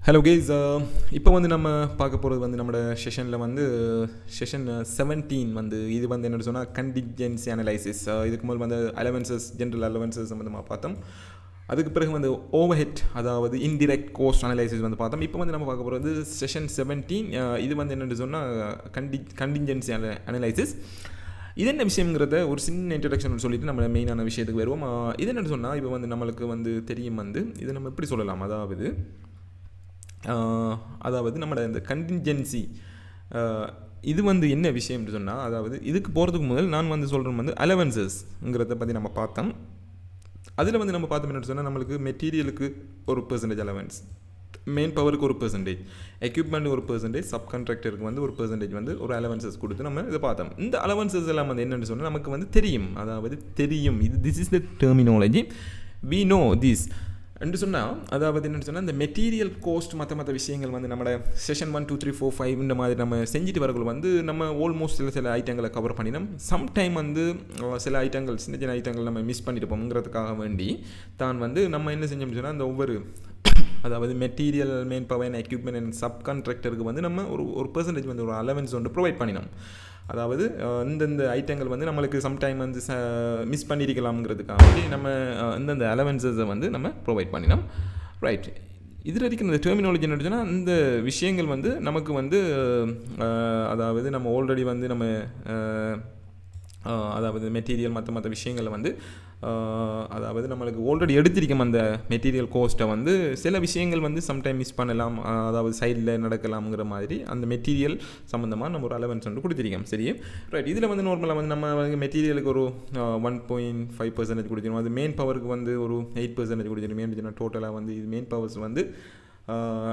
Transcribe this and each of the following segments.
Hello case, இப்போ வந்து நம்ம பார்க்க போகிறது வந்து நம்மளோட செஷனில் வந்து செஷன் 17 வந்து இது வந்து என்ன சொன்னால் கண்டிஜென்சி அனலைசிஸ். இதுக்கு முதல் வந்து அலவன்சஸ், ஜென்ரல் அலவன்சஸ் சம்மந்தமாக பார்த்தோம். அதுக்கு பிறகு வந்து ஓவர்ஹெட், அதாவது இன்டிரெக்ட் கோஸ்ட் அனலைசிஸ் வந்து பார்த்தோம். இப்போ வந்து நம்ம பார்க்க போகிறது செஷன் 17. இது வந்து என்னென்னு சொன்னால் கண்டிஜென்சி அனலைசிஸ். இது என்ன விஷயங்கிறத ஒரு சின்ன இன்ட்ரடக்ஷன் சொல்லிவிட்டு நம்ம மெயினான விஷயத்துக்கு வருவோம். இது என்னென்னு சொன்னால் இப்போ வந்து நம்மளுக்கு வந்து தெரியும் வந்து இதை நம்ம எப்படி சொல்லலாம், அதாவது நம்மளோட இந்த கண்டின்ஜென்சி இது வந்து என்ன விஷயம்னு சொன்னால், அதாவது இதுக்கு போகிறதுக்கு முதல் நான் வந்து சொல்கிறேன் வந்து அலவன்சஸ்ங்கிறத பற்றி நம்ம பார்த்தோம். அதில் வந்து நம்ம பார்த்தோம் என்னென்னு சொன்னால், நம்மளுக்கு மெட்டீரியலுக்கு ஒரு பெர்சன்டேஜ் அலவன்ஸ், மெயின் பவருக்கு ஒரு பெர்சன்டேஜ், எக்யூப்மெண்ட் ஒரு பெர்சன்டேஜ், சப் கான்ட்ராக்டருக்கு வந்து ஒரு பெர்சன்டேஜ் வந்து ஒரு அலவன்சஸ் கொடுத்து நம்ம இதை பார்த்தோம். இந்த அலவன்சஸ் எல்லாம் வந்து என்னென்னு சொன்னால் நமக்கு வந்து தெரியும், அதாவது தெரியும், இது this is the terminology, we know this என்று சொன்னால், அதாவது என்னென்னு சொன்னால் இந்த மெட்டீரியல் கோஸ்ட் மற்ற விஷயங்கள் வந்து நம்ம செஷன் 1 2 3 4 5 இந்த மாதிரி நம்ம செஞ்சுட்டு வரக்குள்ள வந்து நம்ம ஆல்மோஸ்ட் சில ஐட்டங்களை கவர் பண்ணினோம். சம்டைம் வந்து சில ஐட்டங்கள், சின்ன சின்ன ஐட்டங்கள் நம்ம மிஸ் பண்ணியிருப்போங்கிறதுக்காக வேண்டி தான் வந்து நம்ம என்ன செஞ்சோம்னு சொன்னால், அந்த ஒவ்வொரு அதாவது material, main power, equipment and sub கான்ட்ராக்டருக்கு வந்து நம்ம ஒரு பெர்சன்டேஜ் வந்து ஒரு அலவன்ஸ் வந்து ப்ரொவைட் பண்ணினோம். அதாவது இந்தந்த ஐட்டங்கள் வந்து நம்மளுக்கு சம்டைம் வந்து மிஸ் பண்ணியிருக்கலாம்ங்கிறதுக்காக வேண்டி நம்ம இந்தந்த அலவன்சஸை வந்து நம்ம ப்ரொவைட் பண்ணினோம். ரைட், இதில் இருக்கிற இந்த டெர்மினாலஜி என்ன சொன்னால், இந்த விஷயங்கள் வந்து நமக்கு வந்து அதாவது நம்ம ஆல்ரெடி வந்து நம்ம அதாவது மெட்டீரியல் மற்ற விஷயங்களை வந்து அதாவது நம்மளுக்கு ஆல்ரெடி எடுத்திருக்கோம். அந்த மெட்டீரியல் கோஸ்ட்டை வந்து சில விஷயங்கள் வந்து சம்டைம் மிஸ் பண்ணலாம், அதாவது சைடில் நடக்கலாம்ங்கிற மாதிரி அந்த மெட்டீரியல் சம்மந்தமாக நம்ம ஒரு அலவன்ஸ் வந்து கொடுத்துருக்கோம். சரி, ரைட். இதில் வந்து நார்மலாக வந்து நம்ம மெட்டீரியலுக்கு ஒரு 1.5% கொடுத்துருவோம். அது மெயின் பவருக்கு வந்து ஒரு 8% கொடுத்துருவோம். டோட்டலாக வந்து இது மெயின் பவர்ஸ் வந்து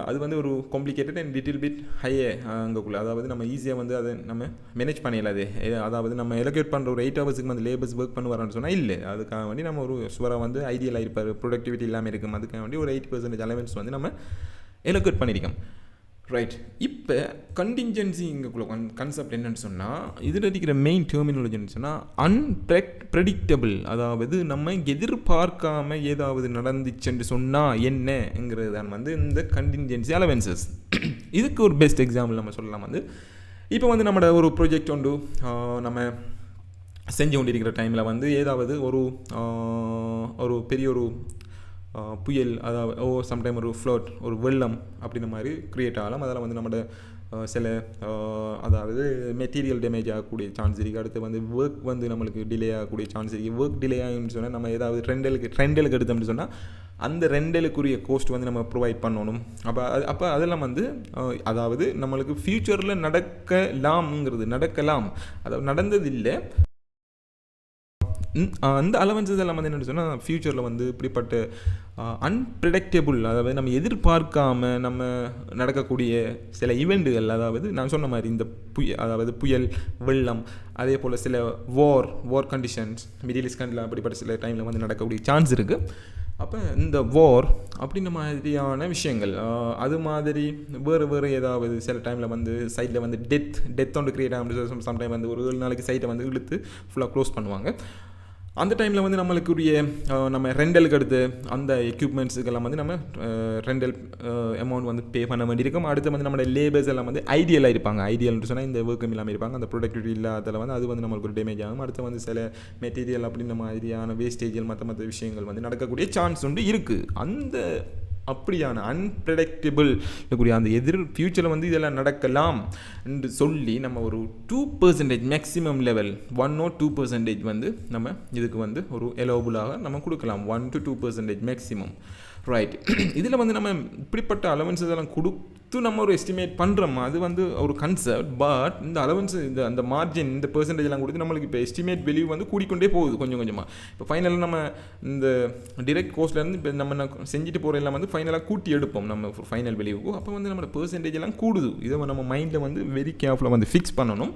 அது வந்து ஒரு காம்ப்ளிகேட்டட் அண்ட் லிட்டில் பிட் ஹையே அங்கக்குள்ளே, அதாவது நம்ம ஈஸியாக வந்து அதை நம்ம மேனேஜ் பண்ணிடலாது. அதாவது நம்ம எலோகேட் பண்ணுற ஒரு 8 ஹவர்ஸுக்கு வந்து லேபர்ஸ் ஒர்க் பண்ணுவாரான்னு சொன்னால் இல்லை, அதுக்காக வேண்டி நம்ம ஒரு சுவராக வந்து ஐடியலாக இருப்பார், ப்ரொடக்டிவிட்டி இல்லாமல் இருக்கும். அதுக்காக வேண்டி ஒரு 8% அலவன்ஸ் வந்து நம்ம எலோகேட் பண்ணியிருக்கோம். ரைட், இப்போ கண்டின்ஜென்சி இங்கக்குள்ள கான்செப்ட் என்னன்னு சொன்னால், இதில் இருக்கிற மெயின் டெர்மினாலஜின்னு சொன்னால் அன்பிரெடிக்டபிள், அதாவது நம்ம எதிர்பார்க்காம ஏதாவது நடந்துச்சுன்னு சொன்னால் என்னங்கிறது தான் வந்து இந்த கண்டின்ஜென்சி அலவன்சஸ். இதுக்கு ஒரு பெஸ்ட் எக்ஸாம்பிள் நம்ம சொல்லலாம். வந்து இப்போ வந்து நம்மளோட ஒரு ப்ராஜெக்ட் ஒன்று நம்ம செஞ்சு கொண்டிருக்கிற டைமில் வந்து ஏதாவது ஒரு பெரிய ஒரு புயல், அதாவது சம்டைம் ஒரு ஃப்ளட், ஒரு வெள்ளம் அப்படின்ற மாதிரி க்ரியேட் ஆகலாம். அதில் வந்து நம்மளோட சில அதாவது மெட்டீரியல் டேமேஜ் ஆகக்கூடிய சான்ஸ் இருக்குது. அடுத்து வந்து ஒர்க் வந்து நம்மளுக்கு டிலே ஆகக்கூடிய சான்ஸ் இருக்குது. ஒர்க் டிலே ஆகுன்னு சொன்னால் நம்ம ஏதாவது ரெண்டலுக்கு எடுத்தோம்னு சொன்னால் அந்த ரெண்டலுக்குரிய கோஸ்ட் வந்து நம்ம ப்ரொவைட் பண்ணணும். அப்போ அதெல்லாம் வந்து அதாவது நம்மளுக்கு ஃப்யூச்சரில் நடக்கலாம், அதாவது நடந்ததில்லை. அந்த அலவன்சஸ் எல்லாம் வந்து என்னென்னு சொன்னால் ஃப்யூச்சரில் வந்து இப்படிப்பட்ட அன்பிரெடிக்டபிள், அதாவது நம்ம எதிர்பார்க்காம நம்ம நடக்கக்கூடிய சில ஈவெண்ட்டுகள், அதாவது நான் சொன்ன மாதிரி இந்த அதாவது புயல், வெள்ளம், அதே போல் சில வார் கண்டிஷன்ஸ், மிடில் ஈஸ்ட் கண்ட்ரில் அப்படிப்பட்ட சில டைமில் வந்து நடக்கக்கூடிய சான்ஸ் இருக்குது. அப்போ இந்த வார் அப்படின்ற மாதிரியான விஷயங்கள், அது மாதிரி வேறு ஏதாவது சில டைமில் வந்து சைட்டில் வந்து டெத் ஒன்று க்ரியேட் ஆகும். சம்டைம் வந்து ஒரு 7 நாளைக்கு சைட்டை வந்து இழுத்து ஃபுல்லாக க்ளோஸ் பண்ணுவாங்க. அந்த டைமில் வந்து நம்மளுக்குரிய நம்ம ரெண்டலுக்கு எடுத்து அந்த எக்யூப்மெண்ட்ஸுக்கெல்லாம் வந்து நம்ம ரெண்டல் அமௌண்ட் வந்து பே பண்ண வேண்டியிருக்கும். அடுத்து வந்து நம்மளோட லேபர்ஸ் எல்லாம் வந்து ஐடியலாக இருப்பாங்க. ஐடியல்னு சொன்னால் இந்த ஒர்க்கும் இல்லாமல் இருப்பாங்க. அந்த ப்ரொடக்டிவிட்டி இல்லாததில் வந்து அது வந்து நம்மளுக்கு ஒரு டேமேஜ் ஆகும். அடுத்து வந்து சில மெட்டீரியல் அப்படின்ற மாதிரியான வேஸ்டேஜில் மற்ற விஷயங்கள் வந்து நடக்கக்கூடிய சான்ஸ் உண்டு இருக்குது. அந்த அப்படியான அன்பிரெடிக்டபிள் இருக்கக்கூடிய அந்த ஃப்யூச்சரில் வந்து இதெல்லாம் நடக்கலாம் என்று சொல்லி நம்ம ஒரு 2% மேக்ஸிமம் லெவல் 1 or 2% வந்து நம்ம இதுக்கு வந்து ஒரு எலோபுளாக நம்ம கொடுக்கலாம். 1 to 2% மேக்ஸிமம். ரைட், இதில் வந்து நம்ம இப்படிப்பட்ட அலவன்ஸஸ் எல்லாம் கொடுத்து நம்ம ஒரு எஸ்டிமேட் பண்ணுறோம். அது வந்து ஒரு கன்செப்ட். பட் இந்த அலவன்ஸ், அந்த மார்ஜின், இந்த பெர்சன்டேஜ் எல்லாம் கொடுத்து நம்மளுக்கு இப்போ எஸ்டிமேட் வேல்யூ வந்து கூடிக்கொண்டே போகுது கொஞ்சம் கொஞ்சமாக. இப்போ ஃபைனலாக நம்ம இந்த டிரெக்ட் கோஸ்ட்லேருந்து இப்போ நம்ம செஞ்சுட்டு போகிற எல்லாம் வந்து ஃபைனலாக கூட்டி எடுப்போம் நம்ம ஃபைனல் வேல்யூக்கு. அப்போ வந்து நம்மளோட பெர்சன்டேஜ் எல்லாம் கூடுது. இதை நம்ம மைண்டில் வந்து வெரி கேர்ஃபுல்லாக வந்து ஃபிக்ஸ் பண்ணணும்.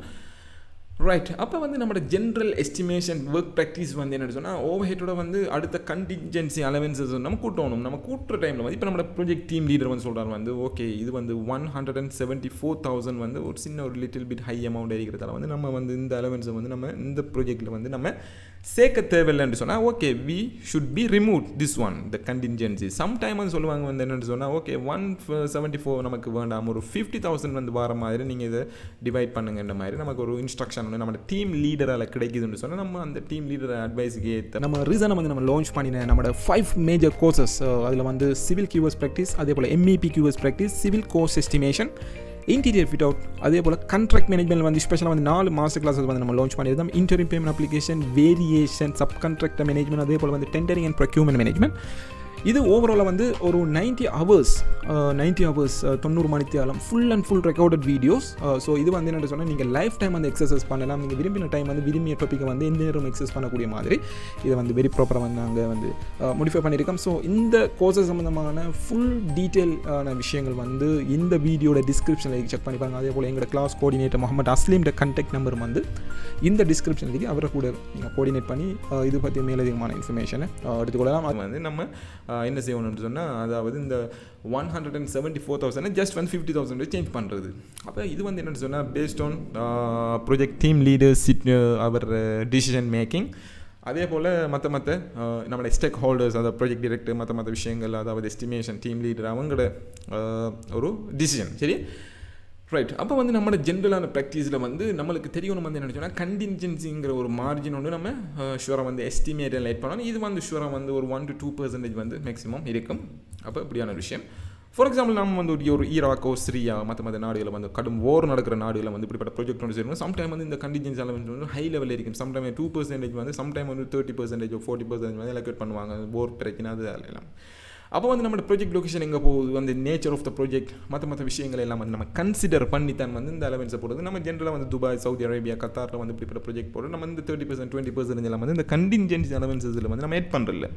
ரைட், அப்போ வந்து நம்மளோட ஜென்ரல் எஸ்டிமேஷன் ஒர்க் ப்ராக்டிஸ் வந்து என்ன சொன்னால், ஓவர்ஹெட்டோட வந்து அடுத்த கண்டின்ஜென்சி அலவன்சஸ் நம்ம கூட்டணும். நம்ம கூட்டுற டைமில் வந்து இப்போ நம்மளோட ப்ராஜெக்ட் டீம் லீடர் வந்து சொல்கிறாங்க வந்து ஓகே இது வந்து 174,000 வந்து ஒரு சின்ன ஒரு லிட்டில் பிட் ஹை அமௌண்ட் இருக்கிறதால வந்து நம்ம வந்து இந்த அலவன்ஸை வந்து நம்ம இந்த ப்ராஜெக்டில் வந்து நம்ம சேர்க்க தேவையில்லைன்னு சொன்னால் okay we should be remove this one the contingency. Sometime வந்து சொல்லுவாங்க வந்து என்னென்னு சொன்னால் ஓகே 174 நமக்கு வேண்டாம், ஒரு 50,000 வந்து வர மாதிரி நீங்கள் இதை டிவைட் பண்ணுங்கன்ற மாதிரி நமக்கு ஒரு இன்ஸ்ட்ரக்ஷன் வந்து நம்ம டீம் லீடரால் கிடைக்குதுன்னு சொன்னால் நம்ம அந்த டீம் லீடர் அட்வைஸுக்கு ஏற்ற நம்ம ரீசனை வந்து நம்ம லான்ச் பண்ணின நம்மளோட 5 மேஜர் கோர்சஸ். அதில் வந்து சிவில் QS ப்ராக்டிஸ், அதே போல் MEP QS practice, civil course estimation, interior fit out, அதே போல் கான்ட்ராக்ட் மேனேஜ்மெண்ட் வந்து ஸ்பெஷலாக வந்து 4 மாஸ்டர் கிளாஸஸ் வந்து நம்ம லான்ச் பண்ணியிருந்தோம். Interim payment application, variation, sub contractor management, அதே போல் வந்து டெண்டரிங் அண்ட் ப்ரொக்யூர்மெண்ட் மேனேஜ்மெண்ட். இது ஓவராலாக வந்து ஒரு 90 ஹவர்ஸ் 90 மணித்தியாலம் full and full recorded videos. So இது வந்து என்ன சொன்னால் நீங்கள் லைஃப் டைம் வந்து எக்ஸசைஸ் பண்ணலாம். நீங்கள் விரும்பின டைம் வந்து விரும்பிய டாப்பிக்கை வந்து எந்த நேரம் எக்ஸசைஸ் பண்ணக்கூடிய மாதிரி இதை வந்து வெரி ப்ராப்பராக வந்து நாங்கள் வந்து மோடிஃபை பண்ணியிருக்கோம். ஸோ இந்த கோர்சஸ் சம்மந்தமான ஃபுல் டீட்டெயிலான விஷயங்கள் வந்து இந்த வீடியோட டிஸ்கிரிப்ஷனில் செக் பண்ணி பாருங்கள். அதே போல் எங்களோட கிளாஸ் கோஆர்டினேட்டர் முகமது அஸ்லீமோட கான்டாக்ட் நம்பர் வந்து இந்த டிஸ்கிரிப்ஷனுக்கு அவரை கூட நீங்கள் கோஆர்டினேட் பண்ணி இது பற்றி மேலதிகமான இன்ஃபர்மேஷனை எடுத்துக்கொள்ளலாம். அது வந்து நம்ம என்ன செய்யணும்னு சொன்னால் அதாவது இந்த 174,000 ஜஸ்ட் வந்து 50,000 சேஞ்ச் பண்ணுறது. அப்போ இது வந்து என்னென்னு சொன்னால் based on project team leaders our decision making, அதே போல் மற்ற நம்மளோட ஸ்டேக் ஹோல்டர்ஸ், அதாவது ப்ராஜெக்ட் டிரெக்டர், மற்ற விஷயங்கள், அதாவது எஸ்டிமேஷன் டீம் லீடர் அவங்களோட ஒரு டிசிஷன். சரி ரைட். அப்போ வந்து நம்மளோட ஜென்ரலான ப்ராக்டிஸில் வந்து நம்மளுக்கு தெரியணும் வந்து என்ன சொன்னால் கண்டின்ஜென்சிங்கிற ஒரு மார்ஜின் ஒன்று நம்ம ஷுவராக வந்து எஸ்டிமேட்டில் லைட் பண்ணணும். இது வந்து ஷுவராக வந்து ஒரு 1 to 2% வந்து மேக்ஸிமம் இருக்கும். அப்போ இப்படியான விஷயம். ஃபார் எக்ஸாம்பிள் நம்ம வந்து ஒரு ஈராக்கோ, சிரியா, மற்ற நாடுகளில் வந்து கடும் ஓர் நடக்கிற நாடுகளில் வந்து இப்படிப்பட்ட ப்ராஜெக்ட் ஒன்று செய்யணும். சம்டைம் வந்து இந்த கண்டின்ஜென்சி அலவன்ஸ் வந்து ஹை லெவலில் இருக்கும். சம்டைம் 2% வந்து சம்டைம் வந்து 30% 40% வந்து எலக்ட் பண்ணுவாங்க. ஓர் பிரச்சனை அது எல்லாம். அப்போ வந்து நம்மளோட ப்ராஜெக்ட் லொக்கேஷன் எங்கே போகுது, வந்து நேச்சர் ஆஃப் த ப்ராஜெக்ட், மற்ற விஷயங்கள் எல்லாம் வந்து நம்ம கன்சிடர் பண்ணி தான் வந்து இந்த அலவன்ஸை போடுறது. நம்ம ஜென்ரலாக வந்து துபாய், சவுதி அரேபியா, கத்தாரில் வந்து இப்படிப்பட்ட ப்ராஜெக்ட் போடுறது. நம்ம வந்து 30% 20% எல்லாம் வந்து இந்த கண்டின்ஜென்சி அலவன்ஸில் வந்து நம்ம ஏட் பண்ணுறதில்ல.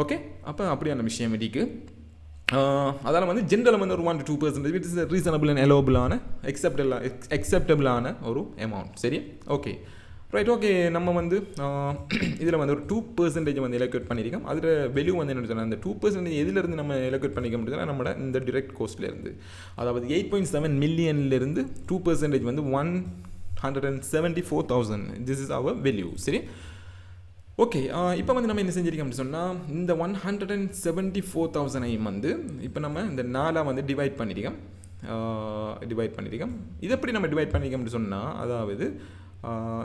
ஓகே, அப்போ அப்படியான விஷயம் இருக்குது. அதனால் வந்து ஜென்ரலாக வந்து ஒரு 1 to 2% it is reasonable and அலோபிளான எக்ஸெப்டபிளான ஒரு அமௌண்ட். சரி ஓகே ரைட். ஓகே, நம்ம வந்து இதில் வந்து ஒரு 2% வந்து எலோகேட் பண்ணியிருக்கோம். அதில் வெளியூ வந்து என்ன சொன்னால் அந்த 2% எதிலிருந்து நம்ம எலோகேட் பண்ணிக்க முடியுதுன்னா நம்மளோட இந்த டிரெக்ட் கோஸ்ட்லேருந்து, அதாவது 8.7 மில்லியன்லேருந்து 2% வந்து 174,000. This is our value. சரி ஓகே, இப்போ வந்து நம்ம என்ன செஞ்சிருக்கோம் அப்படின்னு சொன்னால் இந்த 174,000 வந்து இப்போ நம்ம இந்த 4 வந்து டிவைட் பண்ணியிருக்கோம். இது எப்படி நம்ம டிவைட் பண்ணியிருக்கோம் அப்படின்னு சொன்னால் அதாவது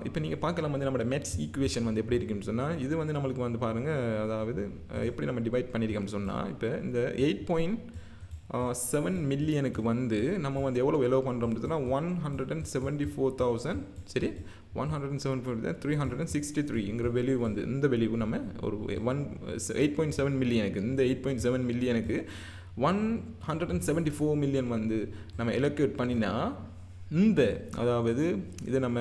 இப்போ நீங்கள் பார்க்கலாம் வந்து நம்மளோட மேட்ஸ் ஈக்குவேஷன் வந்து எப்படி இருக்குன்னு சொன்னால் இது வந்து நம்மளுக்கு வந்து பாருங்கள், அதாவது எப்படி நம்ம டிவைட் பண்ணியிருக்கோம்னு சொன்னால் இப்போ இந்த 8.7 மில்லியனுக்கு வந்து நம்ம வந்து எவ்வளோ எலோ பண்ணுறோம்னு சொன்னால் 174,000. சரி 174,363ங்கிற வேல்யூ வந்து இந்த வேல்யூ நம்ம ஒரு 8.7 மில்லியனுக்கு இந்த 8.7 மில்லியனுக்கு 174 மில்லியன் வந்து நம்ம எலோகேட் பண்ணினா இந்த அதாவது இதை நம்ம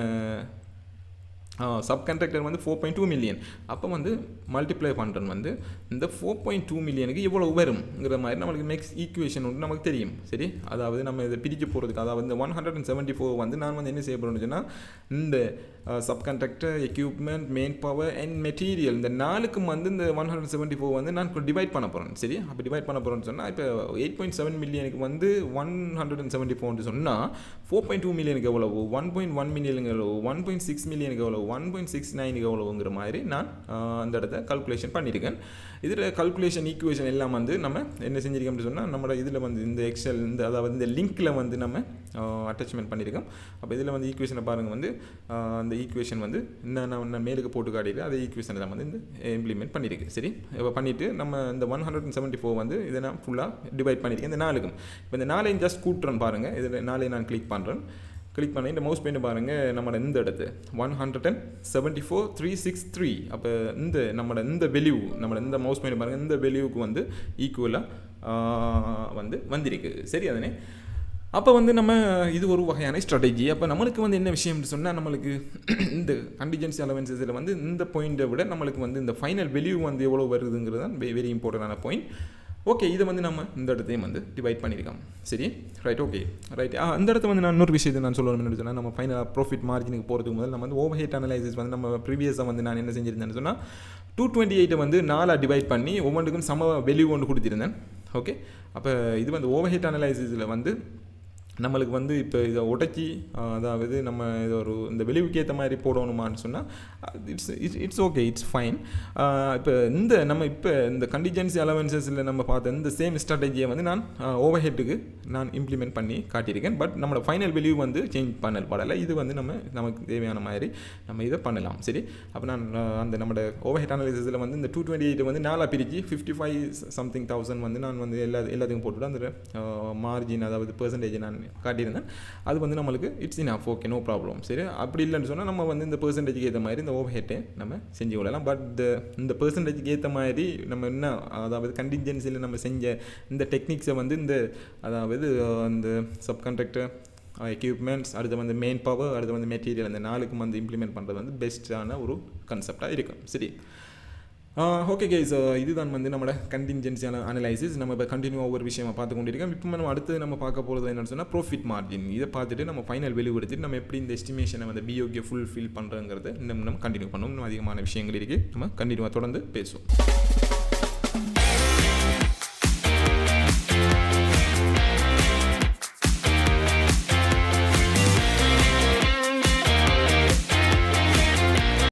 சப் கான்ட்ராக்டர் வந்து 4.2 மில்லியன். அப்போ வந்து மல்டிப்ளை பண்ணுறோம் வந்து இந்த 4.2 மில்லியனுக்கு எவ்வளோ வரும்ங்கிற மாதிரி நம்மளுக்கு நெக்ஸ்ட் ஈக்குவேஷன் ஒன்று நமக்கு தெரியும். சரி, அதாவது நம்ம இதை பிரித்து போகிறதுக்கு அதாவது இந்த 174 வந்து நான் வந்து என்ன செய்ய போகிறேன்னு சொன்னால் இந்த sub contractor, equipment, main power and material இந்த 4க்கும் வந்து இந்த 174 வந்து நான் டிவைட் பண்ண போகிறேன். சரி, அப்போ டிவைட் பண்ண போகிறேன்னு சொன்னால் இப்போ 8.7 மில்லியனுக்கு வந்து 174 சொன்னால் 4.2 மில்லியனுக்கு எவ்வளவு, 1.1 மில்லியனுக்கு எவ்வளவு, 1.6 மில்லியனுக்கு எவ்வளவு, 1.69 எவ்வளவுங்கிற மாதிரி நான் அந்த இடத்த கல்குலேஷன் பண்ணியிருக்கேன். இதில் கல்குலேஷன் ஈக்குவேஷன் எல்லாம் வந்து நம்ம என்ன செஞ்சிருக்கோம் அப்படின்னு சொன்னால் நம்மளோட இதில் வந்து இந்த எக்ஸல் இந்த அதாவது இந்த லிங்க்கில் வந்து நம்ம அட்டாச்மெண்ட் பண்ணியிருக்கோம். அப்போ இதில் வந்து ஈக்குவேஷனை பாருங்கள் வந்து அந்த ஈக்குவேஷன் வந்து நான் மேலுக்கு போட்டு காட்டியிருக்கேன். அதே ஈக்குவேஷனை தான் வந்து இந்த இம்ப்ளிமெண்ட் பண்ணியிருக்கு. சரி, இப்போ பண்ணிவிட்டு நம்ம இந்த 174 வந்து இதை நான் ஃபுல்லாக டிவைட் பண்ணியிருக்கேன் இந்த 4க்கும். இப்போ இந்த 4ஐயும் ஜஸ்ட் கூட்டுறேன் பாருங்கள். இதில் 4ஐயும் நான் கிளிக் பண்ணுறேன். கிளிக் பண்ணி இந்த மவுஸ் பாயிண்ட் பாருங்கள் நம்மளோட இந்த இடத்து 174,363. அப்போ நம்மளோட இந்த வேல்யூ நம்மளோட இந்த மவுஸ் பாயிண்ட் பாருங்கள் இந்த வேல்யூவுக்கு வந்து ஈக்குவலாக வந்து வந்திருக்கு. சரி அதனே அப்போ வந்து நம்ம இது ஒரு வகையான ஸ்ட்ராட்டஜி. அப்போ நம்மளுக்கு வந்து என்ன விஷயம்னு சொன்னால் நம்மளுக்கு இந்த கண்டிஜென்சி அலவன்சஸில் வந்து இந்த பாயிண்ட்டை விட நம்மளுக்கு வந்து இந்த ஃபைனல் வேல்யூ வந்து எவ்வளோ வருதுங்கிறது தான் வெரி இம்பார்ட்டண்டான பாயிண்ட். ஓகே, இதை வந்து நம்ம இந்த இடத்தையும் வந்து டிவைட் பண்ணியிருக்கோம். சரி ரைட். Okay right. அந்த இடத்த வந்து நான் இன்னொரு விஷயத்தை நான் சொல்லணும்னு சொன்னால் நம்ம ஃபைனலாக ப்ராஃபிட் மார்ஜினுக்கு போகிறதுக்கு முதல்ல நம்ம வந்து ஓவர் ஹெட் அனலைசிஸ் வந்து நம்ம ப்ரீவியஸாக வந்து நான் என்ன செஞ்சுருந்தேன்னு சொன்னால் 228 வந்து 4 டிவைட் பண்ணி ஒவ்வொன்றுக்கும் சம வேல்யூ ஒன்று கொடுத்திருந்தேன். ஓகே, அப்போ இது வந்து ஓவர் ஹெட் அனலைசிஸில் வந்து நம்மளுக்கு வந்து இப்போ இதை உடைச்சி அதாவது நம்ம இது ஒரு இந்த விளைவுக்கு ஏற்ற மாதிரி போடணுமான்னு சொன்னால் இட்ஸ் ஓகே, இட்ஸ் ஃபைன். இப்போ நம்ம இப்போ இந்த கண்டிஜென்சி அலவன்சஸில் நம்ம பார்த்த இந்த சேம் ஸ்ட்ராட்டஜியை வந்து நான் ஓவர் ஹெட்டுக்கு நான் இம்ப்ளிமெண்ட் பண்ணி காட்டியிருக்கேன். பட் நம்மளோட ஃபைனல் வேல்யூ வந்து சேஞ்ச் பண்ணப்படலை. இது வந்து நமக்கு தேவையான மாதிரி நம்ம இதை பண்ணலாம். சரி, அப்போ நான் அந்த நம்மளோட ஓவர் ஹெட் அனாலிசிஸில் வந்து இந்த 228 வந்து 4 பிரித்து 55,000 வந்து நான் வந்து எல்லாத்துக்கும் போட்டுவிட்டு அந்த மார்ஜின் அதாவது பெர்சன்டேஜ் நான் காட்டியிருந்தேன். அது வந்து நம்மளுக்கு it's enough, okay, no problem. சரி, அப்படி இல்லைன்னு சொன்னால் நம்ம வந்து இந்த பெர்சன்டேஜுக்கு ஏற்ற மாதிரி இந்த ஓவர் ஹெட்டை நம்ம செஞ்சு கொள்ளலாம். பட் இந்த பெர்சன்டேஜுக்கு ஏற்ற மாதிரி நம்ம என்ன அதாவது கண்டின்ஜென்சியில் நம்ம செஞ்ச இந்த டெக்னிக்ஸை வந்து அதாவது அந்த சப்கான்ட்ராக்டர் எக்யூப்மெண்ட்ஸ், அடுத்து வந்து மெயின் பவர், அடுத்து வந்து மெட்டீரியல், அந்த 4க்கும் வந்து இம்ப்ளிமெண்ட் பண்ணுறது வந்து பெஸ்ட்டான ஒரு கான்செப்டாக இருக்கும். சரி, ஓகே கைஸ், இதுதான் வந்து நம்மளோட கண்டின்ஜென்சியான அனலைசிஸ். நம்ம இப்போ கண்டினியூ ஒவ்வொரு விஷயமாக பார்த்து கொண்டிருக்கோம். இப்போ நம்ம அடுத்து நம்ம பார்க்க போகிறது என்னென்னு சொன்னால் ப்ராஃபிட் மார்ஜின். இதை பார்த்துட்டு நம்ம ஃபைனல் வெளியே எடுத்துட்டு நம்ம எப்படி இந்த எஸ்டிமேஷனை வந்து பிஓகே ஃபுல்ஃபில் பண்ணுறங்கிறத நம்ம கண்டினியூ பண்ணுவோம். இன்னும் அதிகமான விஷயங்கள் இருக்குது, நம்ம கண்டினியூவாக தொடர்ந்து பேசுவோம்.